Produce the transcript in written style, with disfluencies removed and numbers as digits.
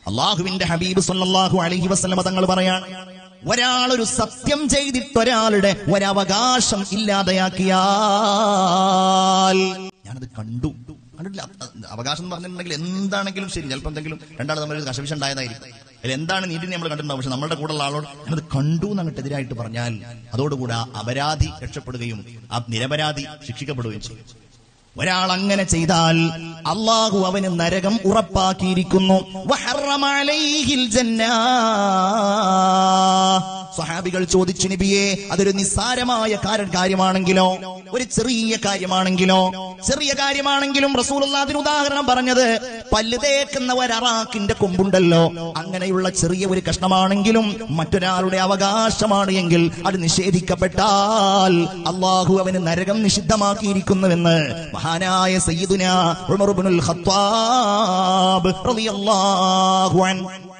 അള്ളാഹുവിന്റെ ഹബീബ് സല്ലല്ലാഹു അലൈഹി വസല്ലം തങ്ങൾ പറയാണ്, ഒരാളൊരു സത്യം ചെയ്തിട്ട് ഒരാളുടെ ഒരവകാശം ഇല്ലാതെയാക്കിയാൽ, ഞാനത് കണ്ടില്ല. അവകാശം എന്ന് പറഞ്ഞിട്ടുണ്ടെങ്കിൽ എന്താണെങ്കിലും ശരി, ചിലപ്പോൾ എന്തെങ്കിലും രണ്ടാൾ തമ്മിൽ കശപിശ ഉണ്ടായതായിരിക്കും, അതിൽ എന്താണ് നീതി നമ്മൾ കണ്ടിട്ടുണ്ടാവും. പക്ഷെ നമ്മളുടെ കൂടെ ഉള്ള ആളോട് ഞാനത് കണ്ടു എന്നങ്ങട്ടെതിരായിട്ട് പറഞ്ഞാൽ അതോടുകൂടെ ആ അപരാധി രക്ഷപ്പെടുകയും ആ നിരപരാധി ശിക്ഷിക്കപ്പെടുകയും ചെയ്യും. ഒരാൾ അങ്ങനെ ചെയ്താൽ അള്ളാഹു അവന് നരകം ഉറപ്പാക്കിയിരിക്കുന്നു. വഹറമ അലൈഹിൽ ജന്നാ. സ്വഹാബികൾ ചോദിച്ചു, നബിയേ, അതൊരു നിസ്സാരമായ കാര്യമാണെങ്കിലോ, ഒരു ചെറിയ കാര്യമാണെങ്കിലും റസൂലുള്ളാഹി അതിന് ഉദാഹരണം പറഞ്ഞത് പല്ല് തേക്കുന്ന ഒരറാക്കിന്റെ കൊമ്പുണ്ടല്ലോ, അങ്ങനെയുള്ള ചെറിയ ഒരു കഷ്ണമാണെങ്കിലും മറ്റൊരാളുടെ അവകാശമാണ് എങ്കിൽ അത് നിഷേധിക്കപ്പെട്ടാൽ അള്ളാഹു അവന് നരകം നിഷിദ്ധമാക്കിയിരിക്കുന്നുവെന്ന് മഹാനായ സയ്യിദുനാ ഉമർ ഇബ്നുൽ ഖത്താബ് റളിയല്ലാഹു അൻഹു